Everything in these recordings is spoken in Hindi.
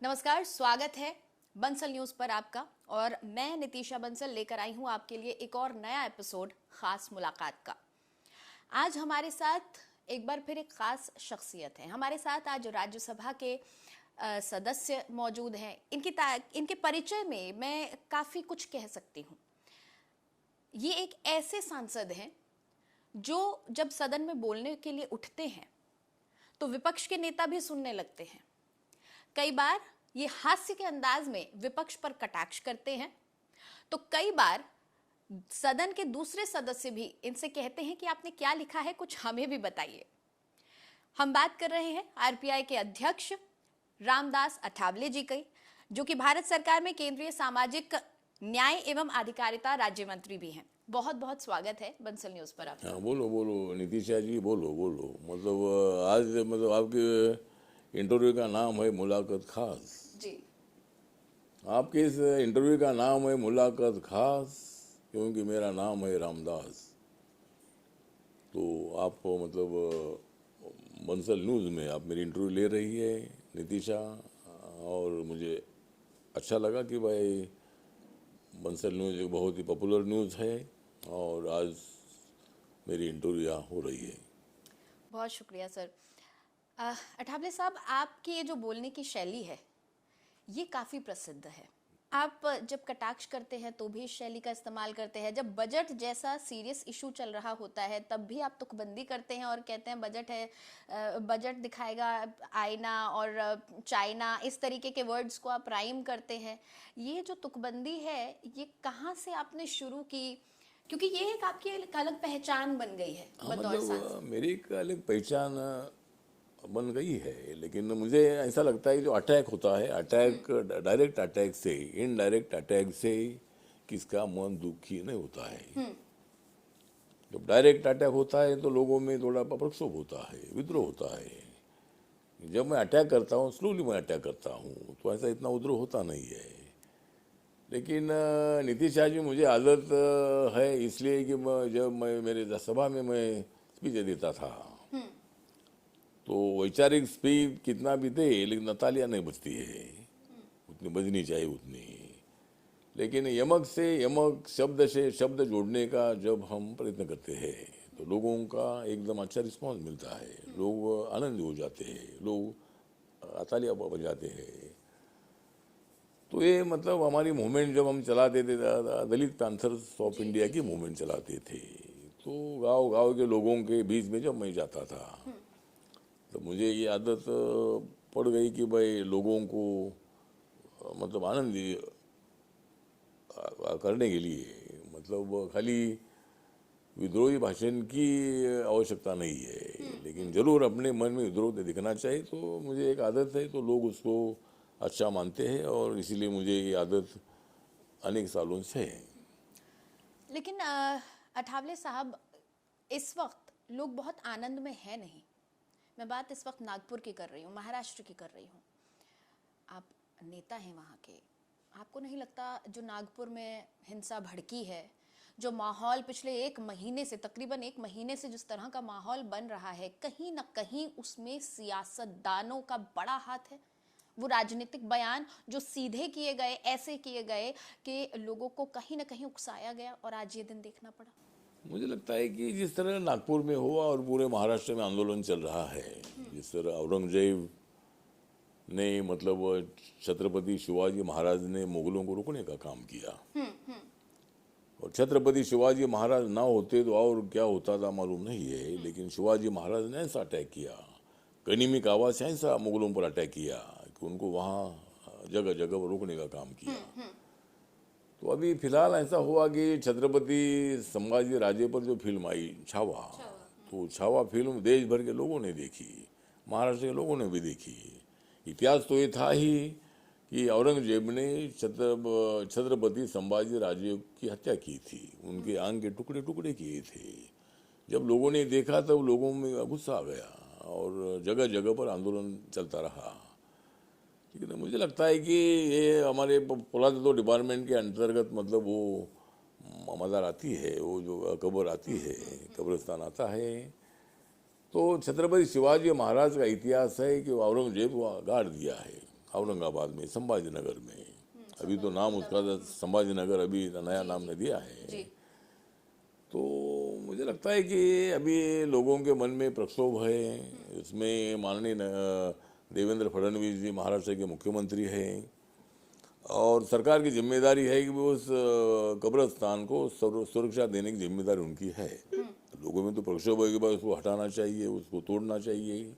नमस्कार, स्वागत है बंसल न्यूज पर आपका। और मैं नितिशा बंसल लेकर आई हूं आपके लिए एक और नया एपिसोड खास मुलाकात का। आज हमारे साथ एक बार फिर एक खास शख्सियत है। हमारे साथ आज राज्यसभा के सदस्य मौजूद हैं। इनके परिचय में मैं काफी कुछ कह सकती हूँ। ये एक ऐसे सांसद हैं जो जब सदन में बोलने के लिए उठते हैं तो विपक्ष के नेता भी सुनने लगते हैं। कई बार ये हास्य के अंदाज में विपक्ष पर कटाक्ष करते हैं, तो कई बार सदन के दूसरे सदस्य भी इनसे कहते हैं कि आपने क्या लिखा है, कुछ हमें भी बताइए। हम बात कर रहे हैं आरपीआई के अध्यक्ष रामदास अठावले जी की, जो कि भारत सरकार में केंद्रीय सामाजिक न्याय एवं अधिकारिता राज्य मंत्री भी हैं। बहुत बहुत स्वागत है बंसल न्यूज पर आपका। हाँ, बोलो बोलो नितिशा जी, बोलो बोलो। आज आपके इंटरव्यू का नाम है मुलाकात खास जी। आपके इस इंटरव्यू का नाम है मुलाकात खास क्योंकि मेरा नाम है रामदास। तो आप बंसल न्यूज़ में आप मेरी इंटरव्यू ले रही है नितिशा, और मुझे अच्छा लगा कि भाई बंसल न्यूज़ एक बहुत ही पॉपुलर न्यूज़ है और आज मेरी इंटरव्यू यहाँ हो रही है। बहुत शुक्रिया सर। अठावले साहब, आपकी ये जो बोलने की शैली है ये काफ़ी प्रसिद्ध है। आप जब कटाक्ष करते हैं तो भी इस शैली का इस्तेमाल करते हैं। जब बजट जैसा सीरियस इशू चल रहा होता है तब भी आप तुकबंदी करते हैं और कहते हैं बजट है, बजट दिखाएगा आईना और चाइना, इस तरीके के वर्ड्स को आप राइम करते हैं। ये जो तुकबंदी है ये कहाँ से आपने शुरू की? क्योंकि ये एक आपकी एक अलग पहचान बन गई है बतौर सांसद। मेरी एक अलग पहचान बन गई है, लेकिन मुझे ऐसा लगता है कि जो अटैक होता है, अटैक डायरेक्ट अटैक से, इनडायरेक्ट अटैक से किसका मन दुखी नहीं होता है। जब डायरेक्ट अटैक होता है तो लोगों में थोड़ा प्रक्षोभ होता है, विद्रोह होता है। जब मैं अटैक करता हूँ, स्लोली मैं अटैक करता हूँ, तो ऐसा इतना विद्रोह होता नहीं है। लेकिन नितिशा जी, मुझे आदत है इसलिए कि जब मैं मेरे सभा में मैं स्पीच देता था तो वैचारिक स्पीच कितना भी दे लेकिन नतालियाँ नहीं बजती है, उतनी बजनी चाहिए उतनी। लेकिन यमक से यमक, शब्द से शब्द जोड़ने का जब हम प्रयत्न करते हैं तो लोगों का एकदम अच्छा रिस्पांस मिलता है, लोग आनंद हो जाते हैं, लोग तालियाँ बजाते हैं। तो ये हमारी मूवमेंट जब हम चलाते थे, दलित पैंथर्स ऑफ इंडिया की मूवमेंट चलाते थे, तो गांव गांव के लोगों के बीच में जब मैं जाता था तो मुझे ये आदत पड़ गई कि भाई लोगों को आनंद करने के लिए खाली विद्रोही भाषण की आवश्यकता नहीं है, लेकिन जरूर अपने मन में विद्रोह दिखना चाहिए। तो मुझे एक आदत है, तो लोग उसको अच्छा मानते हैं और इसीलिए मुझे ये आदत अनेक सालों से है। लेकिन अठावले साहब, इस वक्त लोग बहुत आनंद में है नहीं। मैं बात इस वक्त नागपुर की कर रही हूँ, महाराष्ट्र की कर रही हूँ। आप नेता हैं वहाँ के, आपको नहीं लगता जो नागपुर में हिंसा भड़की है, जो माहौल पिछले एक महीने से, तकरीबन एक महीने से जिस तरह का माहौल बन रहा है, कहीं ना कहीं उसमें सियासतदानों का बड़ा हाथ है? वो राजनीतिक बयान जो सीधे किए गए, ऐसे किए गए कि लोगों को कहीं ना कहीं उकसाया गया और आज ये दिन देखना पड़ा। मुझे लगता है कि जिस तरह नागपुर में हुआ और पूरे महाराष्ट्र में आंदोलन चल रहा है, जिस तरह औरंगजेब ने छत्रपति शिवाजी महाराज ने मुगलों को रोकने का काम किया, और छत्रपति शिवाजी महाराज ना होते तो और क्या होता था मालूम नहीं है, लेकिन शिवाजी महाराज ने ऐसा अटैक किया, गनीमी कावा से ऐसा मुगलों पर अटैक किया कि उनको वहाँ जगह जगह पर रोकने का काम किया। तो अभी फिलहाल ऐसा हुआ कि छत्रपति संभाजी राजे पर जो फिल्म आई छावा, तो छावा फिल्म देश भर के लोगों ने देखी, महाराष्ट्र के लोगों ने भी देखी। इतिहास तो ये था ही कि औरंगजेब ने छत्रपति संभाजी राजे की हत्या की थी, उनके आंग के टुकड़े टुकड़े किए थे। जब लोगों ने देखा तब लोगों में गुस्सा आ गया और जगह जगह पर आंदोलन चलता रहा। लेकिन मुझे लगता है कि ये हमारे पुरातत्व डिपार्टमेंट के अंतर्गत वो मज़ार आती है, वो जो कब्र आती है, कब्रिस्तान आता है, तो छत्रपति शिवाजी महाराज का इतिहास है कि औरंगजेब को गाड़ दिया है, औरंगाबाद में, संभाजी नगर में। अभी तो नाम उसका संभाजी नगर अभी नया नाम ने दिया है। जी। तो मुझे लगता है कि अभी लोगों के मन में प्रक्षोभ है। इसमें माननीय देवेंद्र फडणवीस जी महाराष्ट्र के मुख्यमंत्री हैं और सरकार की जिम्मेदारी है कि वो उस कब्रस्तान को सुरक्षा देने की जिम्मेदारी उनकी है। लोगों में तो प्रक्षोभ है कि भाई उसको हटाना चाहिए, उसको तोड़ना चाहिए,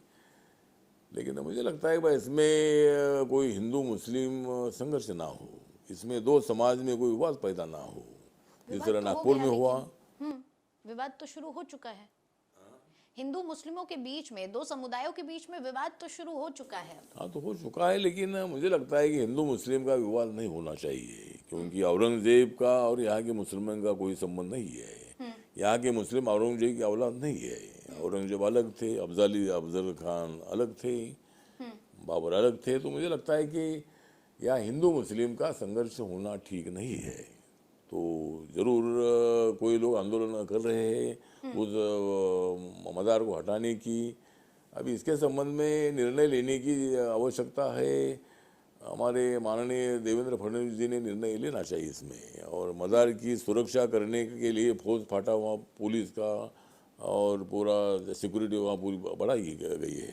लेकिन मुझे लगता है कि भाई इसमें कोई हिंदू मुस्लिम संघर्ष ना हो, इसमें दो समाज में कोई विवाद पैदा ना हो, जिस विवाद तरह तो हो नागपुर गया में हुआ। विवाद तो शुरू हो चुका है। हिंदू मुस्लिमों के बीच में, दो समुदायों के बीच में विवाद तो शुरू हो चुका है। हाँ, तो हो चुका है, लेकिन मुझे लगता है कि हिंदू मुस्लिम का विवाद नहीं होना चाहिए, क्योंकि औरंगजेब का और यहाँ के मुसलमान का कोई संबंध नहीं है। यहाँ के मुस्लिम औरंगजेब की औलाद नहीं है। औरंगजेब अलग थे, अफजल खान अलग थे, बाबर अलग थे। तो मुझे लगता है कि यहाँ हिंदू मुस्लिम का संघर्ष होना ठीक नहीं है। तो जरूर कोई लोग आंदोलन कर रहे हैं उस मदार को हटाने की। अभी इसके संबंध में निर्णय लेने की आवश्यकता है। हमारे माननीय देवेंद्र फडणवीस जी ने निर्णय लेना चाहिए इसमें, और मदार की सुरक्षा करने के लिए फौज फाटा वहाँ पुलिस का और पूरा सिक्योरिटी वहाँ पूरी बढ़ाई गई है।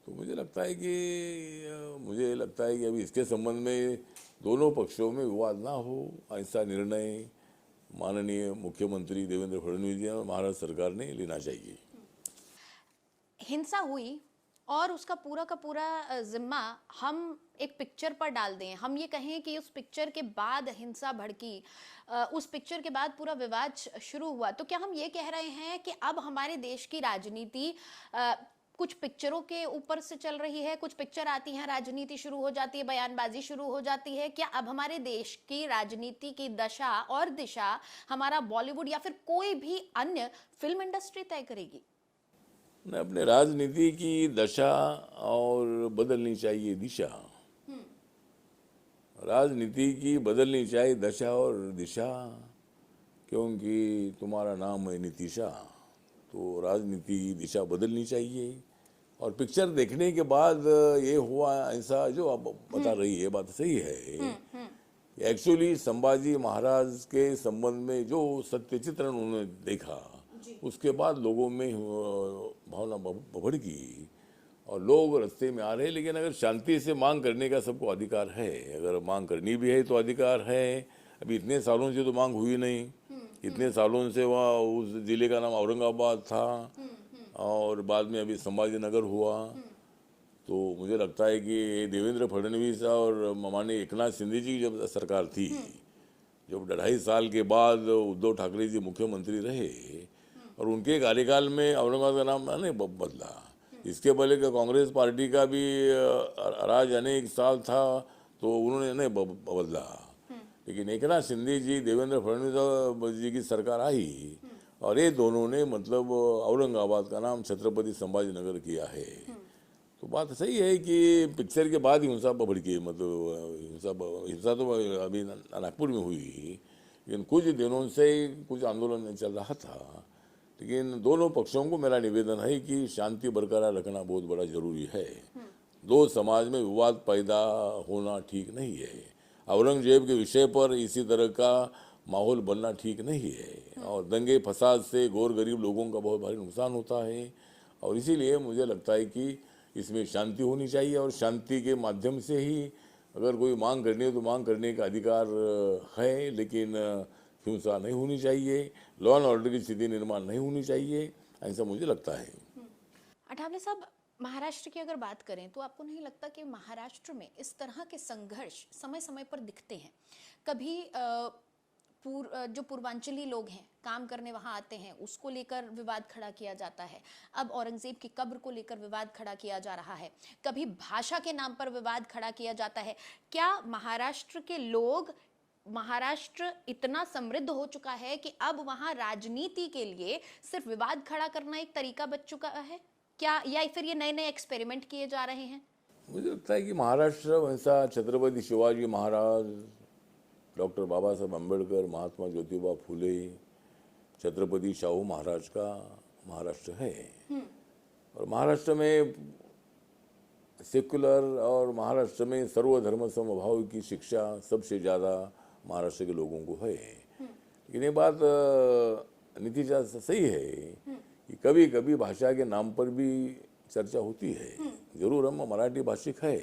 तो मुझे लगता है कि अभी इसके संबंध में दोनों पक्षों में विवाद ना हो, ऐसा निर्णय माननीय मुख्यमंत्री देवेंद्र फडणवीस जी और महाराष्ट्र सरकार ने लेना चाहिए। हिंसा हुई और उसका पूरा का पूरा जिम्मा हम एक पिक्चर पर डाल दें, हम ये कहें कि उस पिक्चर के बाद हिंसा भड़की, उस पिक्चर के बाद पूरा विवाद शुरू हुआ, तो क्या हम ये कह रहे हैं कि अब हमारे देश की राजनीति कुछ पिक्चरों के ऊपर से चल रही है? कुछ पिक्चर आती हैं, राजनीति शुरू हो जाती है, बयानबाजी शुरू हो जाती है। क्या अब हमारे देश की राजनीति की दशा और दिशा हमारा बॉलीवुड या फिर कोई भी अन्य फिल्म इंडस्ट्री तय करेगी? न, अपने राजनीति की दशा और बदलनी चाहिए दिशा। राजनीति की बदलनी चाहिए दशा और दिशा, क्योंकि तुम्हारा नाम है नीतीशा। तो राजनीति की दिशा बदलनी चाहिए। और पिक्चर देखने के बाद ये हुआ ऐसा जो आप बता रही है, बात सही है। एक्चुअली संभाजी महाराज के संबंध में जो सत्य चित्रण उन्होंने देखा, उसके बाद लोगों में भावना भड़की और लोग रास्ते में आ रहे हैं। लेकिन अगर शांति से मांग करने का सबको अधिकार है, अगर मांग करनी भी है तो अधिकार है। अभी इतने सालों से तो मांग हुई नहीं, इतने सालों से वहाँ उस जिले का नाम औरंगाबाद था और बाद में अभी संभाजी नगर हुआ। तो मुझे लगता है कि देवेंद्र फडणवीस और माननीय एकनाथ शिंदे जी जब सरकार थी, जब 2.5 साल के बाद उद्धव ठाकरे जी मुख्यमंत्री रहे और उनके कार्यकाल में औरंगाबाद का नाम नहीं बदला। इसके पहले का कांग्रेस पार्टी का भी राज अनेक साल था तो उन्होंने नहीं बदला। लेकिन एकनाथ शिंदे जी, देवेंद्र फडणवीस जी की सरकार आई और ये दोनों ने मतलब औरंगाबाद का नाम छत्रपति संभाजी नगर किया है। तो बात सही है कि पिक्चर के बाद हिंसा भड़की, मतलब हिंसा तो अभी नागपुर में हुई, लेकिन कुछ दिनों से कुछ आंदोलन चल रहा था। लेकिन दोनों पक्षों को मेरा निवेदन है कि शांति बरकरार रखना बहुत बड़ा जरूरी है। दो समाज में विवाद पैदा होना ठीक नहीं है। औरंगजेब के विषय पर इसी तरह का माहौल बनना ठीक नहीं है और दंगे फसाद से गौर गरीब लोगों का बहुत भारी नुकसान होता है। और इसीलिए मुझे लगता है कि इसमें शांति होनी चाहिए और शांति के माध्यम से ही अगर कोई मांग करनी है तो मांग करने का अधिकार है, लेकिन हिंसा नहीं होनी चाहिए, लॉ एंड ऑर्डर की स्थिति निर्माण नहीं होनी चाहिए, ऐसा मुझे लगता है। अठावले साहब, महाराष्ट्र की अगर बात करें तो आपको नहीं लगता कि महाराष्ट्र में इस तरह के संघर्ष समय समय पर दिखते हैं? कभी जो पूर्वांचली लोग हैं, काम करने वहां आते हैं, उसको लेकर विवाद खड़ा किया जाता है। अब औरंगजेब की कब्र को लेकर विवाद खड़ा किया जा रहा है। कभी भाषा के नाम पर विवाद खड़ा किया जाता है। क्या महाराष्ट्र के लोग, महाराष्ट्र इतना समृद्ध हो चुका है कि अब वहां राजनीति के लिए सिर्फ विवाद खड़ा करना एक तरीका बच चुका है क्या, या फिर ये नए नए एक्सपेरिमेंट किए जा रहे हैं? मुझे लगता है कि महाराष्ट्र वैसा छत्रपति शिवाजी महाराज, डॉक्टर बाबा साहब अम्बेडकर, महात्मा ज्योतिबा फुले, छत्रपति शाहू महाराज का महाराष्ट्र है। और महाराष्ट्र में सेक्युलर और महाराष्ट्र में सर्वधर्म समभाव की शिक्षा सबसे ज़्यादा महाराष्ट्र के लोगों को है। लेकिन ये बात नीतीश सही है कि कभी कभी भाषा के नाम पर भी चर्चा होती है। जरूर हम मराठी भाषिक है,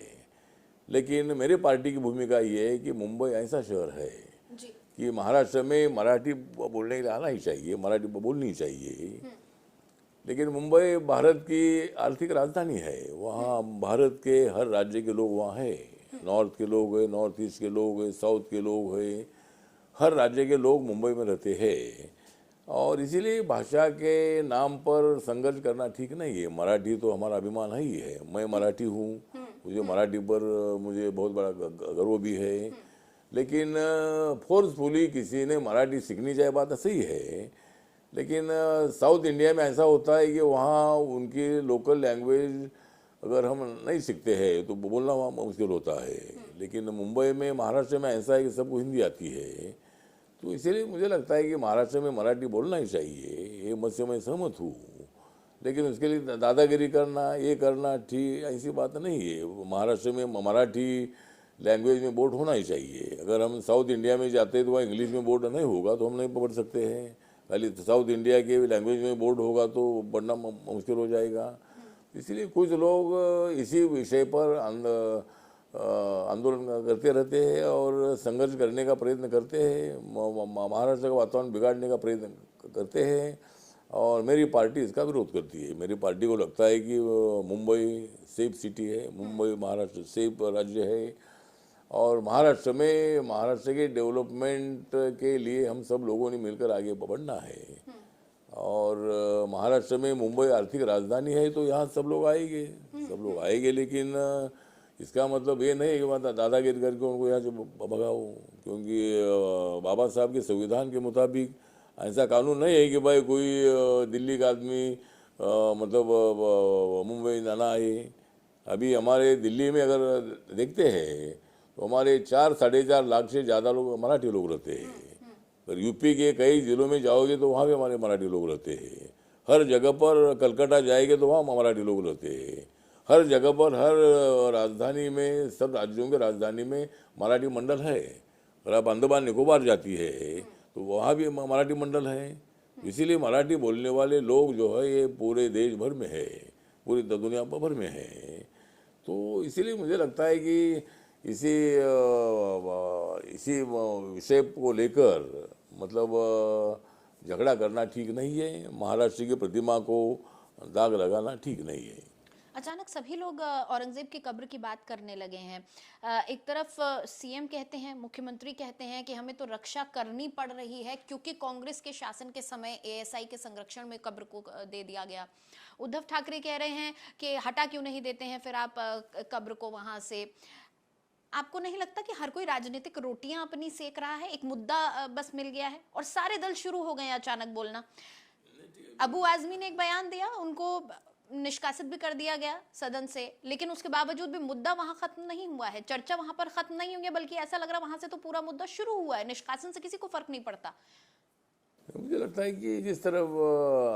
लेकिन मेरे पार्टी की भूमिका ये है कि मुंबई ऐसा शहर है जी। कि महाराष्ट्र में मराठी बोलने के लिए आना ही चाहिए, मराठी बोलनी चाहिए। लेकिन मुंबई भारत की आर्थिक राजधानी है, वहाँ भारत के हर राज्य के लोग वहाँ हैं। नॉर्थ के लोग हैं, नॉर्थ ईस्ट के लोग हैं, साउथ के लोग हैं, हर राज्य के लोग मुंबई में रहते हैं। और इसीलिए भाषा के नाम पर संघर्ष करना ठीक नहीं है। मराठी तो हमारा अभिमान ही है। मैं मराठी हूँ, मुझे मराठी पर मुझे बहुत बड़ा गर्व भी है। लेकिन फोर्सफुली किसी ने मराठी सीखनी चाहिए, बात सही है। लेकिन साउथ इंडिया में ऐसा होता है कि वहाँ उनकी लोकल लैंग्वेज अगर हम नहीं सीखते हैं तो बोलना वहाँ मुश्किल होता है। लेकिन मुंबई में, महाराष्ट्र में ऐसा है कि सबको हिंदी आती है। तो इसीलिए मुझे लगता है कि महाराष्ट्र में मराठी बोलना ही चाहिए, ये मत से मैं सहमत हूँ। लेकिन उसके लिए दादागिरी करना, ये करना ठीक ऐसी बात नहीं है। महाराष्ट्र में मराठी लैंग्वेज में बोर्ड होना ही चाहिए। अगर हम साउथ इंडिया में जाते हैं तो वहाँ इंग्लिश में बोर्ड नहीं होगा तो हम नहीं पढ़ सकते हैं। खाली साउथ इंडिया के लैंग्वेज में बोर्ड होगा तो पढ़ना मुश्किल हो जाएगा। इसलिए कुछ लोग इसी विषय पर आंदोलन करते रहते हैं और संघर्ष करने का प्रयत्न करते हैं, महाराष्ट्र का वातावरण बिगाड़ने का प्रयत्न करते हैं। और मेरी पार्टी इसका विरोध करती है। मेरी पार्टी को लगता है कि मुंबई सेफ सिटी है, मुंबई महाराष्ट्र सेफ राज्य है। और महाराष्ट्र में, महाराष्ट्र के डेवलपमेंट के लिए हम सब लोगों ने मिलकर आगे बढ़ना है। और महाराष्ट्र में मुंबई आर्थिक राजधानी है तो यहाँ सब लोग आएंगे। लेकिन इसका मतलब ये नहीं है कि मतलब दादागिरी करके उनको यहाँ से भगाओ। क्योंकि बाबा साहब के संविधान के मुताबिक ऐसा कानून नहीं है कि भाई कोई दिल्ली का आदमी मतलब मुंबई ना आए। अभी हमारे दिल्ली में अगर देखते हैं तो हमारे 4-4.5 लाख से ज़्यादा लोग मराठी लोग रहते हैं। पर यूपी के कई जिलों में जाओगे तो वहाँ भी हमारे मराठी लोग रहते हैं। हर जगह पर, कलकत्ता जाएंगे तो वहाँ मराठी लोग रहते हैं। हर जगह पर, हर राजधानी में, सब राज्यों के राजधानी में मराठी मंडल है। अगर आप अंडमान निकोबार जाती है तो वहाँ भी मराठी मंडल है। इसीलिए मराठी बोलने वाले लोग जो है ये पूरे देश भर में है, पूरी दुनिया भर में है। तो इसीलिए मुझे लगता है कि इसी विषय को लेकर मतलब झगड़ा करना ठीक नहीं है। महाराष्ट्र की प्रतिमा को दाग लगाना ठीक नहीं है। अचानक सभी लोग औरंगजेब की कब्र की बात करने लगे हैं। एक तरफ सीएम कहते हैं, मुख्यमंत्री कहते हैं कि हमें तो रक्षा करनी पड़ रही है क्योंकि कांग्रेस के शासन के समय एएसआई के संरक्षण में कब्र को दे दिया गया। उद्धव ठाकरे कह रहे हैं कि हटा क्यों नहीं देते हैं फिर आप कब्र को वहां से। आपको नहीं लगता कि हर कोई राजनीतिक रोटियां अपनी सेक रहा है? एक मुद्दा बस मिल गया है और सारे दल शुरू हो गए अचानक बोलना। अबू आजमी ने एक बयान दिया, उनको निष्कासित भी कर दिया गया सदन से, लेकिन उसके बावजूद भी मुद्दा वहां खत्म नहीं हुआ है, चर्चा वहां पर खत्म नहीं हुई है, बल्कि ऐसा लग रहा है वहां से तो पूरा मुद्दा शुरू हुआ है। निष्कासन से किसी को फर्क नहीं पड़ता। मुझे लगता है कि जिस तरफ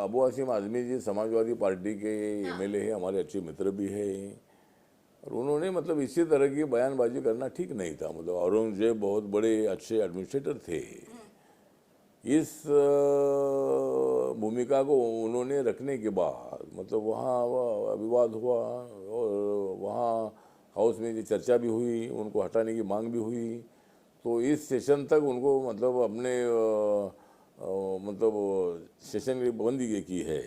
अबू आसिम आजमी जी समाजवादी पार्टी के एमएलए हैं, हमारे अच्छे मित्र भी हैं, और उन्होंने मतलब इसी तरह की बयानबाजी करना ठीक नहीं था। मतलब औरंगजेब बहुत बड़े अच्छे एडमिनिस्ट्रेटर थे। इस भूमिका को उन्होंने रखने के बाद मतलब वहाँ विवाद हुआ और वहाँ हाउस में चर्चा भी हुई, उनको हटाने की मांग भी हुई। तो इस सेशन तक उनको मतलब अपने मतलब सेशन की बंदी की है।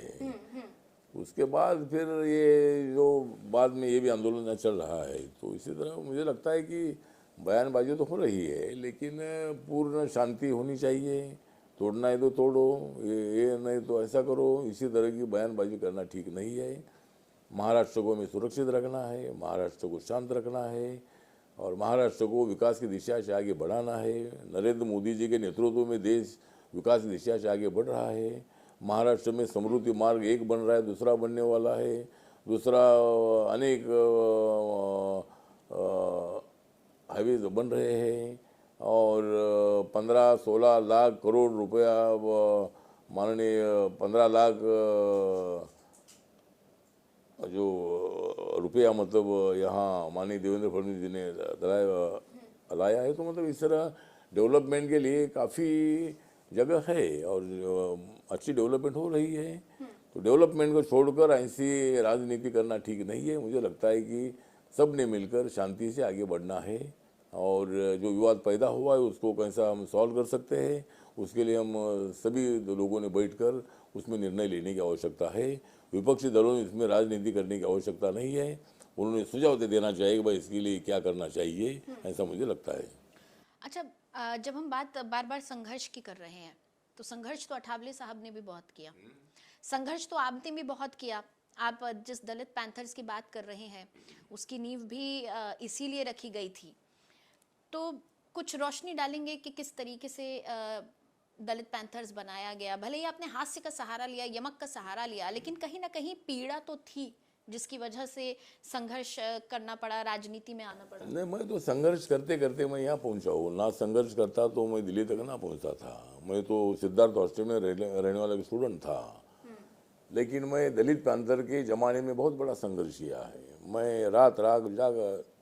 उसके बाद फिर ये जो बाद में ये भी आंदोलन चल रहा है। तो इसी तरह मुझे लगता है कि बयानबाजी तो हो रही है, लेकिन पूर्ण शांति होनी चाहिए। तोड़ना है तो तोड़ो, ये नहीं तो ऐसा करो। इसी तरह की बयानबाजी करना ठीक नहीं है। महाराष्ट्र को हमें सुरक्षित रखना है, महाराष्ट्र को शांत रखना है और महाराष्ट्र को विकास की दिशा से आगे बढ़ाना है। नरेंद्र मोदी जी के नेतृत्व में देश विकास की दिशा से आगे बढ़ रहा है। महाराष्ट्र में समृद्धि मार्ग एक बन रहा है, दूसरा बनने वाला है, दूसरा अनेक हाईवेज बन रहे हैं और 15-16 लाख करोड़ रुपया माननीय 15 लाख जो रुपया मतलब यहाँ माननीय देवेंद्र फडणवीस जी ने लाया है, तो मतलब इस तरह डेवलपमेंट के लिए काफ़ी जगह है और अच्छी डेवलपमेंट हो रही है। तो डेवलपमेंट को छोड़कर ऐसी राजनीति करना ठीक नहीं है। मुझे लगता है कि सब ने मिलकर शांति से आगे बढ़ना है और जो विवाद पैदा हुआ है उसको कैसा हम सॉल्व कर सकते हैं, उसके लिए हम सभी लोगों ने बैठकर उसमें निर्णय लेने की आवश्यकता है। विपक्षी दलों ने इसमें राजनीति करने की आवश्यकता नहीं है, उन्होंने सुझाव दे देना चाहिए कि भाई इसके लिए क्या करना चाहिए, ऐसा मुझे लगता है। अच्छा, जब हम बात बार बार संघर्ष की कर रहे हैं, तो संघर्ष तो अठावले साहब ने भी बहुत किया, संघर्ष तो आपने भी बहुत किया। आप जिस दलित पैंथर्स की बात कर रहे हैं उसकी नींव भी इसीलिए रखी गई थी। तो कुछ रोशनी डालेंगे कि किस तरीके से दलित पैंथर्स बनाया गया। भले ही आपने हास्य का सहारा लिया, यमक का सहारा लिया, लेकिन कहीं ना कहीं पीड़ा तो थी जिसकी वजह से संघर्ष करना पड़ा, राजनीति में आना पड़ा। नहीं, मैं तो संघर्ष करते करते मैं यहाँ पहुँचा हूँ। ना संघर्ष करता तो मैं दिल्ली तक ना पहुँचता था। मैं तो सिद्धार्थ हॉस्टल में रहने वाला स्टूडेंट था, लेकिन मैं दलित पैंथर के ज़माने में बहुत बड़ा संघर्ष किया है। मैं रात रात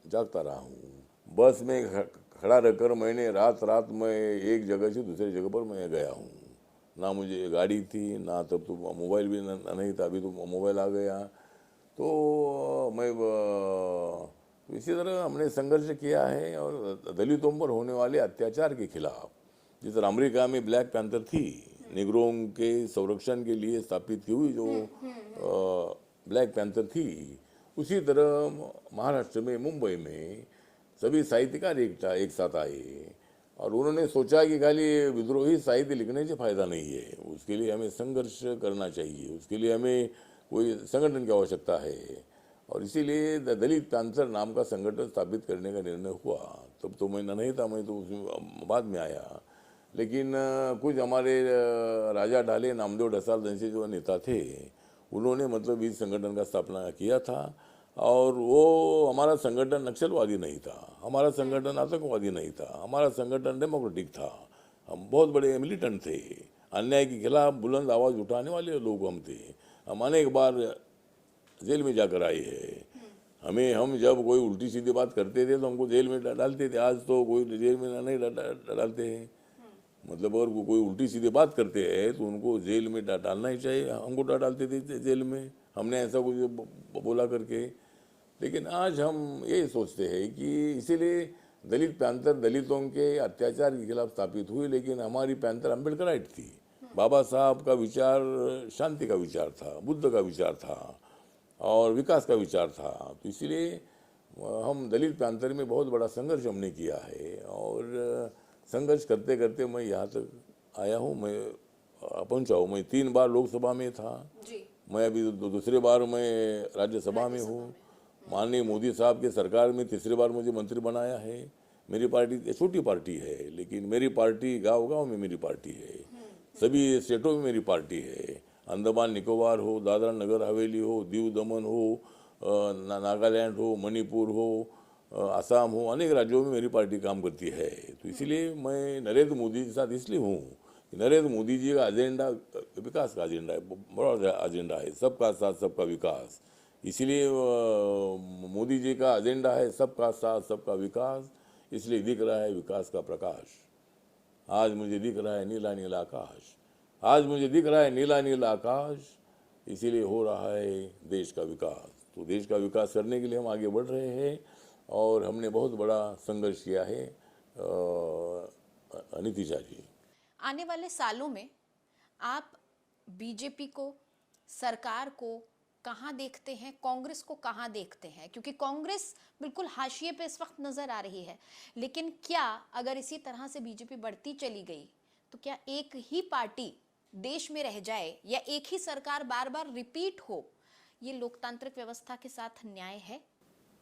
जागता रहा हूँ। बस में खड़ा रहकर मैंने रात रात में एक जगह से दूसरी जगह पर मैं गया हूँ। ना मुझे गाड़ी थी, ना तब तो मोबाइल भी नहीं था, अभी तो मोबाइल आ गया। तो मैं इसी तरह हमने संघर्ष किया है और दलितों पर होने वाले अत्याचार के खिलाफ, जिस तरह अमेरिका में ब्लैक पैंथर थी, निगरों के संरक्षण के लिए स्थापित की हुई जो ब्लैक पैंथर थी, उसी तरह महाराष्ट्र में मुंबई में सभी साहित्यकार एक साथ आए और उन्होंने सोचा कि खाली विद्रोही साहित्य लिखने से फायदा नहीं है, उसके लिए हमें संघर्ष करना चाहिए, उसके लिए हमें कोई संगठन की आवश्यकता है। और इसीलिए दलित पैंथर नाम का संगठन स्थापित करने का निर्णय हुआ। तब तो मैं नहीं था, मैं तो उसमें बाद में आया। लेकिन कुछ हमारे राजा ढाले, नामदेव ढसाल जैसे जो नेता थे, उन्होंने मतलब इस संगठन का स्थापना किया था। और वो हमारा संगठन नक्सलवादी नहीं था, हमारा संगठन आतंकवादी नहीं था, हमारा संगठन डेमोक्रेटिक था। हम बहुत बड़े मिलिटेंट थे, अन्याय के खिलाफ बुलंद आवाज़ उठाने वाले लोग हम थे। हम अनेक बार जेल में जाकर आए हैं। हम जब कोई उल्टी सीधी बात करते थे तो हमको जेल में डालते थे। आज तो कोई जेल में नहीं डालते हैं। मतलब अगर कोई उल्टी सीधी बात करते हैं तो उनको जेल में डालना ही चाहिए। हमको डालते थे जेल में, हमने ऐसा कुछ बोला करके। लेकिन आज हम ये सोचते हैं कि इसीलिए दलित पैंथर दलितों के अत्याचार के खिलाफ स्थापित हुई, लेकिन हमारी पैंथर अम्बेडकराइट थी। बाबा साहब का विचार शांति का विचार था, बुद्ध का विचार था और विकास का विचार था। तो इसीलिए हम दलित पैंथर में बहुत बड़ा संघर्ष हमने किया है और संघर्ष करते करते मैं यहाँ तक आया हूँ। मैं पहुँचा हूँ। मैं 3 बार लोकसभा में था जी। मैं अभी दूसरे बार मैं राज्यसभा में हूँ। माननीय मोदी साहब के सरकार में तीसरी बार मुझे मंत्री बनाया है। मेरी पार्टी छोटी पार्टी है, लेकिन मेरी पार्टी गांव गांव में मेरी पार्टी है, सभी स्टेटों में मेरी पार्टी है। अंडमान निकोबार हो, दादरा नगर हवेली हो, दीव दमन हो, नागालैंड हो, मणिपुर हो, असम हो, अनेक राज्यों में मेरी पार्टी काम करती है। तो इसीलिए मैं नरेंद्र मोदी के साथ इसलिए हूँ कि नरेंद्र मोदी जी का एजेंडा विकास का एजेंडा है, बड़ा एजेंडा है, सबका साथ सबका विकास। इसीलिए मोदी जी का एजेंडा है सबका साथ सबका विकास, इसलिए दिख रहा है विकास का प्रकाश। आज मुझे दिख रहा है नीला नीला आकाश, आज मुझे दिख रहा है नीला नीला आकाश, इसीलिए हो रहा है देश का विकास। तो देश का विकास करने के लिए हम आगे बढ़ रहे हैं और हमने बहुत बड़ा संघर्ष किया है। नितिशा जी, आने वाले सालों में आप बीजेपी को, सरकार को कहाँ देखते हैं, कांग्रेस को कहाँ देखते हैं? क्योंकि कांग्रेस बिल्कुल हाशिए पे इस वक्त नजर आ रही है, लेकिन क्या अगर इसी तरह से बीजेपी बढ़ती चली गई तो क्या एक ही पार्टी देश में रह जाए या एक ही सरकार बार बार रिपीट हो? ये लोकतांत्रिक व्यवस्था के साथ न्याय है?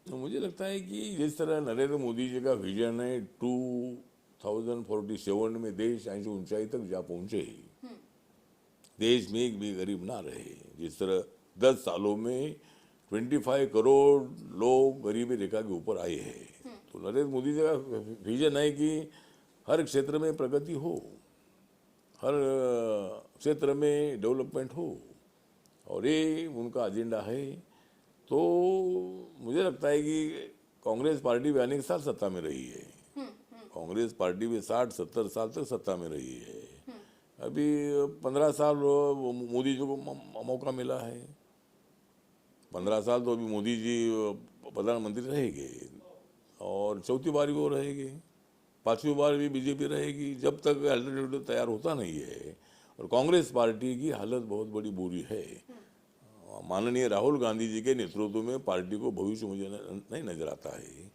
तो मुझे लगता है कि जिस तरह नरेंद्र मोदी जी का विजन है 2047 में देश ऐसी ऊंचाई तक जा पहुंचे, देश में एक भी गरीब ना रहे। जिस तरह 10 सालों में 25 करोड़ लोग गरीबी रेखा के ऊपर आए हैं, तो नरेंद्र मोदी जी का विजन है कि हर क्षेत्र में प्रगति हो, हर क्षेत्र में डेवलपमेंट हो, और ये उनका एजेंडा है। तो मुझे लगता है कि कांग्रेस पार्टी भी अनेक साल सत्ता में रही है। कांग्रेस पार्टी भी 60-70 साल तक सत्ता में रही है। अभी 15 साल मोदी जी को मौका मिला है। 15 साल तो अभी मोदी जी प्रधानमंत्री रहेंगे और चौथी बार भी वो रहेंगे, 5वीं बार भी बीजेपी रहेगी, जब तक अल्टरनेटिव तैयार होता नहीं है। और कांग्रेस पार्टी की हालत बहुत बड़ी बुरी है। माननीय राहुल गांधी जी के नेतृत्व में पार्टी को भविष्य मुझे नहीं नजर आता है।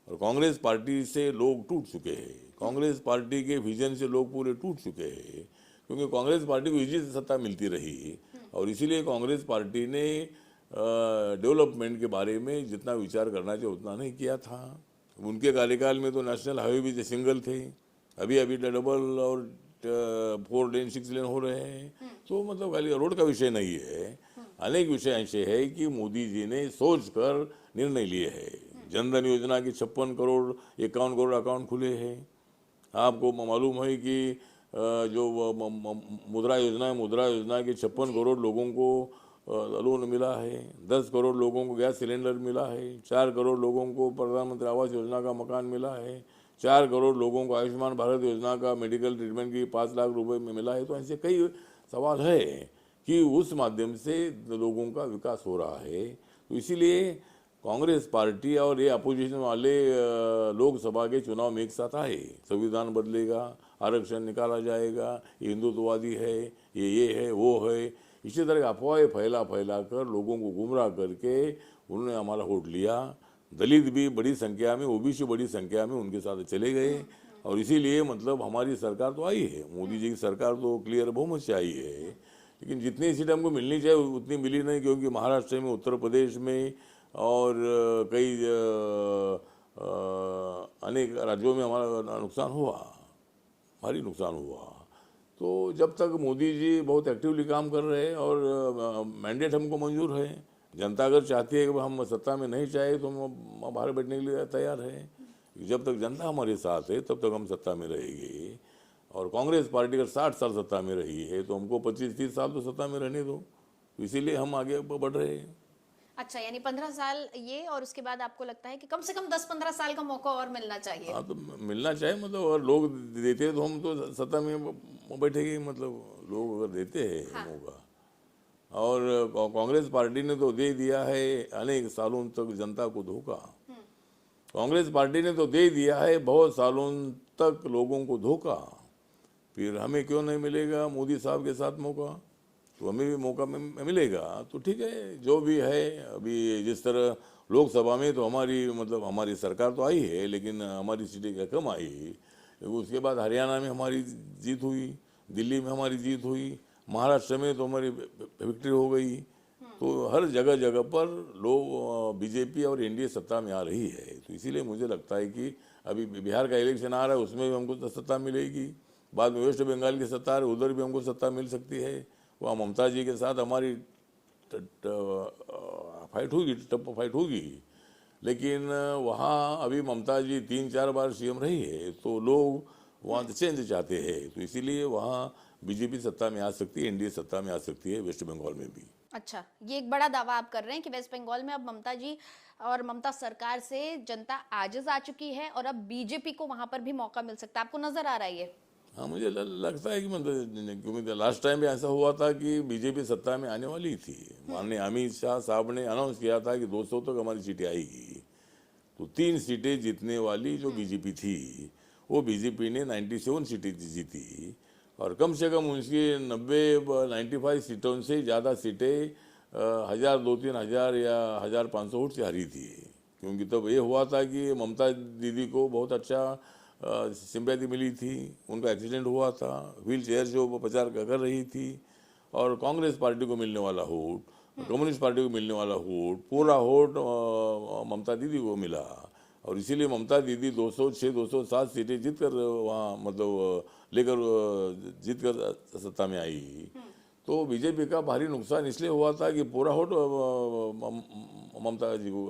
और कांग्रेस पार्टी से लोग टूट चुके हैं। कांग्रेस पार्टी के विजन से लोग पूरे टूट चुके हैं, क्योंकि कांग्रेस पार्टी को इजी से सत्ता मिलती रही और इसीलिए कांग्रेस पार्टी ने डेवलपमेंट के बारे में जितना विचार करना चाहिए उतना नहीं किया था। उनके कार्यकाल में तो नेशनल हाईवे भी सिंगल थे, अभी अभी डबल और 4 लेन 6 लेन हो रहे हैं। तो मतलब खाली रोड का विषय नहीं है, अनेक विषय ऐसे है कि मोदी जी ने सोच कर निर्णय लिए हैं। जनधन योजना की 56 करोड़ 51 करोड़ अकाउंट खुले हैं। आपको मालूम है कि जो मुद्रा योजना है, मुद्रा योजना के 56 करोड़ लोगों को लोन मिला है, 10 करोड़ लोगों को गैस सिलेंडर मिला है, 4 करोड़ लोगों को प्रधानमंत्री आवास योजना का मकान मिला है, 4 करोड़ लोगों को आयुष्मान भारत योजना का मेडिकल ट्रीटमेंट की 5 लाख रुपए में मिला है। तो ऐसे कई सवाल है कि उस माध्यम से लोगों का विकास हो रहा है। तो इसीलिए कांग्रेस पार्टी और ये अपोजिशन वाले लोकसभा के चुनाव में एक साथ आए, संविधान बदलेगा, आरक्षण निकाला जाएगा, ये हिंदुत्ववादी है, ये है, वो है, इसी तरह अफवाहें फैला कर लोगों को गुमराह करके उन्होंने हमारा वोट लिया। दलित भी बड़ी संख्या में, ओबीसी बड़ी संख्या में उनके साथ चले गए और इसीलिए मतलब हमारी सरकार तो आई है, मोदी जी की सरकार तो क्लियर बहुमत से आई है। लेकिन जितनी सीट हमको मिलनी चाहिए उतनी मिली नहीं, क्योंकि महाराष्ट्र में, उत्तर प्रदेश में और कई अनेक राज्यों में हमारा नुकसान हुआ, भारी नुकसान हुआ। तो जब तक मोदी जी बहुत एक्टिवली काम कर रहे हैं और मैंडेट हमको मंजूर है, जनता अगर चाहती है कि हम सत्ता में नहीं चाहे तो हम बाहर बैठने के लिए तैयार है। जब तक जनता हमारे साथ है तब तक हम सत्ता में रहेंगे। और कांग्रेस पार्टी अगर 60 साल सत्ता में रही है तो हमको 25-30 साल तो सत्ता में रहने दो, इसीलिए हम आगे बढ़ रहे हैं। अच्छा, यानी 15 साल ये, और उसके बाद आपको लगता है कि कम से कम 10-15 साल का मौका और मिलना चाहिए? हाँ, तो मिलना चाहिए, मतलब अगर लोग देते हैं तो हम तो सत्ता में बैठेंगे, मतलब लोग अगर देते हैं मौका। और कांग्रेस पार्टी ने तो दे दिया है अनेक सालों तक जनता को धोखा। कांग्रेस पार्टी ने तो दे दिया है बहुत सालों तक लोगों को धोखा, फिर हमें क्यों नहीं मिलेगा मोदी साहब के साथ मौका? तो हमें भी मौका मिलेगा। तो ठीक है, जो भी है, अभी जिस तरह लोकसभा में तो हमारी सरकार तो आई है, लेकिन हमारी सीटें कम आई। उसके बाद हरियाणा में हमारी जीत हुई, दिल्ली में हमारी जीत हुई, महाराष्ट्र में तो हमारी विक्ट्री हो गई। तो हर जगह पर लोग बीजेपी और एनडीए सत्ता में आ रही है। तो इसीलिए मुझे लगता है कि अभी बिहार का इलेक्शन आ रहा है, उसमें भी हमको सत्ता मिलेगी। बाद में वेस्ट बंगाल की सत्ता आ रही है, उधर भी हमको सत्ता मिल सकती है। वहाँ ममता जी के साथ हमारी फाइट होगी, टफ फाइट होगी। लेकिन वहाँ अभी ममता जी 3-4 बार सीएम रही है, तो लोग वहाँ चेंज चाहते हैं। तो इसीलिए वहाँ बीजेपी सत्ता में आ सकती है, एनडीए सत्ता में आ सकती है, वेस्ट बंगाल में भी। अच्छा, ये एक बड़ा दावा आप कर रहे हैं कि वेस्ट बंगाल में अब ममता जी और ममता सरकार से जनता आजिज आ चुकी है और अब बीजेपी को वहां पर भी मौका मिल सकता है। आपको नजर आ रहा है ये? हाँ, मुझे लगता है कि मतलब, क्योंकि लास्ट टाइम भी ऐसा हुआ था कि बीजेपी सत्ता में आने वाली थी। माननीय अमित शाह साहब ने अनाउंस किया था कि 200 तक हमारी सीटें आएगी। तो 3 सीटें जीतने वाली जो बीजेपी थी, वो बीजेपी ने 97 सीटें जीती और कम से कम उनकी 95 सीटों से ज़्यादा सीटें 1000, 2-3 हज़ार या 1500 वोट से हारी थी। क्योंकि तब ये हुआ था कि ममता दीदी को बहुत अच्छा सिंपैथी मिली थी, उनका एक्सीडेंट हुआ था, व्हील चेयर से वो प्रचार कर रही थी और कांग्रेस पार्टी को मिलने वाला वोट, कम्युनिस्ट पार्टी को मिलने वाला वोट, पूरा वोट ममता दीदी को मिला। और इसीलिए ममता दीदी 207 सीटें जीत कर वहाँ मतलब लेकर जीत कर सत्ता में आई। तो बीजेपी का भारी नुकसान इसलिए हुआ था कि पूरा वोट ममता जी को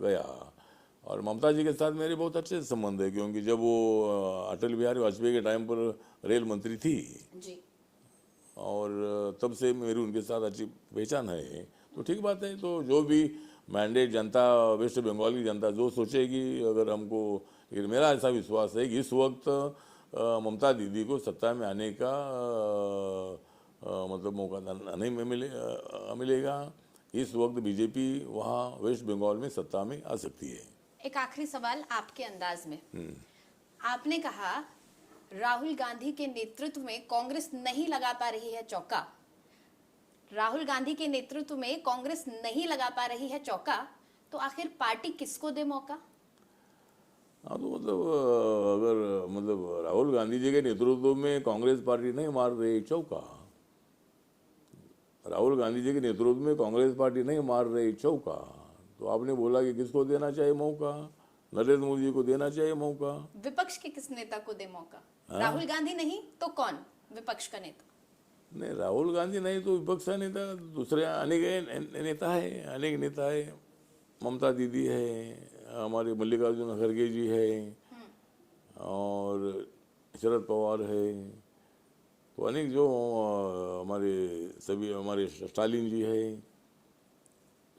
गया। और ममता जी के साथ मेरे बहुत अच्छे संबंध है, क्योंकि जब वो अटल बिहारी वाजपेयी के टाइम पर रेल मंत्री थी जी, और तब से मेरी उनके साथ अच्छी पहचान है। तो ठीक बात है। तो जो भी मैंडेट जनता, वेस्ट बंगाल की जनता जो सोचेगी, अगर हमको, लेकिन मेरा ऐसा विश्वास है कि इस वक्त ममता दीदी को सत्ता में आने का मतलब मौका नहीं मिलेगा। इस वक्त बीजेपी वहाँ वेस्ट बंगाल में सत्ता में आ सकती है। एक आखिरी सवाल आपके अंदाज में, आपने कहा राहुल गांधी के नेतृत्व में कांग्रेस नहीं लगा पा रही है चौका, राहुल गांधी के नेतृत्व में कांग्रेस नहीं लगा पा रही है चौका, तो आखिर पार्टी किसको दे मौका? हाँ, तो मतलब अगर मतलब राहुल गांधी जी के नेतृत्व में कांग्रेस पार्टी नहीं मार रही चौका, राहुल गांधी जी के नेतृत्व में कांग्रेस पार्टी नहीं मार रही चौका, तो आपने बोला कि किसको देना चाहिए मौका? नरेंद्र मोदी को देना चाहिए मौका। विपक्ष के किस नेता को दे मौका? राहुल गांधी नहीं तो कौन विपक्ष का नेता? नहीं, राहुल गांधी नहीं तो विपक्ष का नेता दूसरे अनेक नेता है, अनेक नेता है। ममता दीदी है, हमारे मल्लिकार्जुन खड़गे जी है, और शरद पवार है, तो अनेक जो हमारे सभी, हमारे स्टालिन जी है,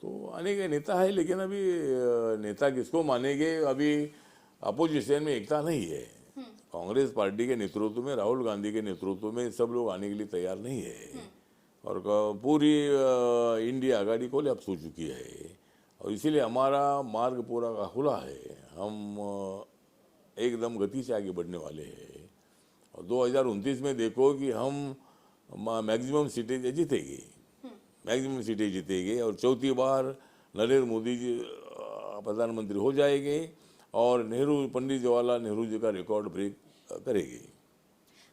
तो अनेक नेता है। लेकिन अभी नेता किसको मानेंगे, अभी अपोजिशन में एकता नहीं है। कांग्रेस पार्टी के नेतृत्व में, राहुल गांधी के नेतृत्व में सब लोग आने के लिए तैयार नहीं है, और पूरी इंडिया आघाड़ी कोलैप्स हो चुकी है, और इसीलिए हमारा मार्ग पूरा खुला है। हम एकदम गति से आगे बढ़ने वाले हैं, और 2029 में देखो कि हम मैक्सिमम सीटें जीतेंगे, मैक्सिमम सीटें जीतेंगे, और चौथी बार नरेंद्र मोदी जी प्रधानमंत्री हो जाएंगे, और पंडित जवाहरलाल नेहरू जी का रिकॉर्ड ब्रेक करेगी।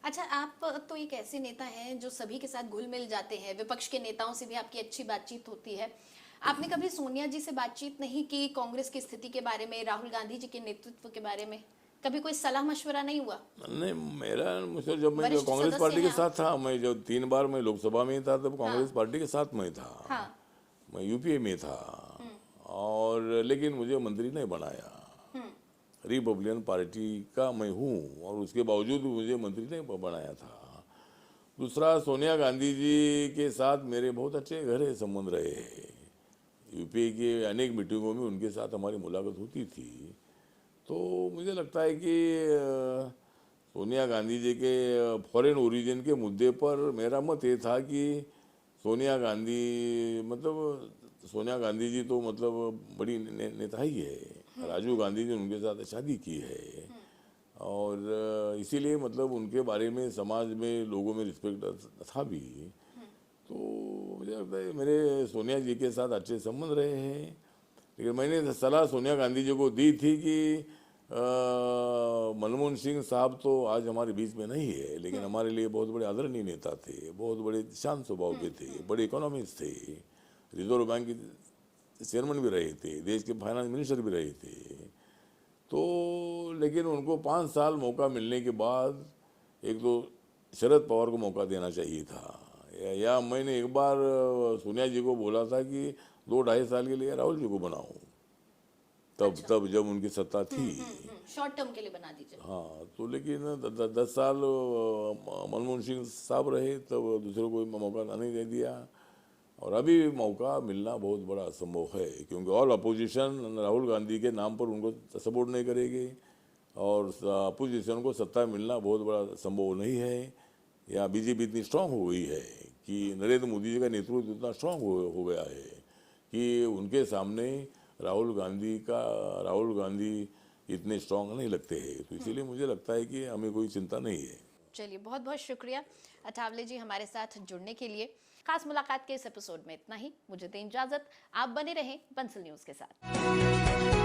अच्छा, आप तो एक ऐसे नेता हैं जो सभी के साथ घुल मिल जाते हैं, विपक्ष के नेताओं से भी आपकी अच्छी बातचीत होती है। आपने कभी सोनिया जी से बातचीत नहीं की कांग्रेस की स्थिति के बारे में, राहुल गांधी जी के नेतृत्व के बारे में? कभी कोई सलाह मशवरा नहीं हुआ? नहीं, मुझे जब मैं कांग्रेस पार्टी के साथ था, मैं जब 3 बार मैं लोकसभा में था, तब कांग्रेस पार्टी के साथ मैं था। मैं यूपीए में था, और लेकिन मुझे मंत्री नहीं बनाया। रिपब्लिकन पार्टी का मैं हूँ, और उसके बावजूद भी मुझे मंत्री नहीं बनाया था। दूसरा, सोनिया गांधी जी के साथ मेरे बहुत अच्छे गहरे संबंध रहे हैं। यूपीए के अनेक मीटिंगों में उनके साथ हमारी मुलाकात होती थी, तो मुझे लगता है कि सोनिया गांधी जी के फॉरेन ओरिजिन के मुद्दे पर मेरा मत ये था कि सोनिया गांधी जी तो मतलब बड़ी नेता ही है। राजीव गांधी जी ने उनके साथ शादी की है, और इसीलिए मतलब उनके बारे में समाज में लोगों में रिस्पेक्ट था भी। तो मुझे लगता है मेरे सोनिया जी के साथ अच्छे संबंध रहे हैं, लेकिन मैंने सलाह सोनिया गांधी जी को दी थी कि मनमोहन सिंह साहब तो आज हमारे बीच में नहीं है, लेकिन हमारे लिए बहुत बड़े आदरणीय नेता थे, बहुत बड़े शांत स्वभाव के थे, बड़े इकोनॉमिस्ट थे, रिजर्व बैंक के चेयरमैन भी रहे थे, देश के फाइनेंस मिनिस्टर भी रहे थे। तो लेकिन उनको 5 साल मौका मिलने के बाद एक तो शरद पवार को मौका देना चाहिए था, या मैंने एक बार सोनिया जी को बोला था कि 2-2.5 साल के लिए राहुल जी को बनाऊं, तब जब उनकी सत्ता थी, शॉर्ट टर्म के लिए बना दीजिए। हाँ, तो लेकिन 10 साल मनमोहन सिंह साहब रहे, तब दूसरे को मौका नहीं दे दिया, और अभी मौका मिलना बहुत बड़ा असंभव है, क्योंकि ऑल अपोजिशन राहुल गांधी के नाम पर उनको सपोर्ट नहीं करेगी, और अपोजिशन को सत्ता मिलना बहुत बड़ा संभव नहीं है। या बीजेपी इतनी स्ट्रांग हो गई है कि नरेंद्र मोदी जी का नेतृत्व इतना स्ट्रांग हो गया है कि उनके सामने राहुल गांधी इतने स्ट्रांग नहीं लगते हैं। तो इसीलिए मुझे लगता है कि हमें कोई चिंता नहीं है। चलिए, बहुत बहुत शुक्रिया अठावले जी हमारे साथ जुड़ने के लिए। खास मुलाकात के इस एपिसोड में इतना ही। मुझे दें इजाजत, आप बने रहें बंसल न्यूज के साथ।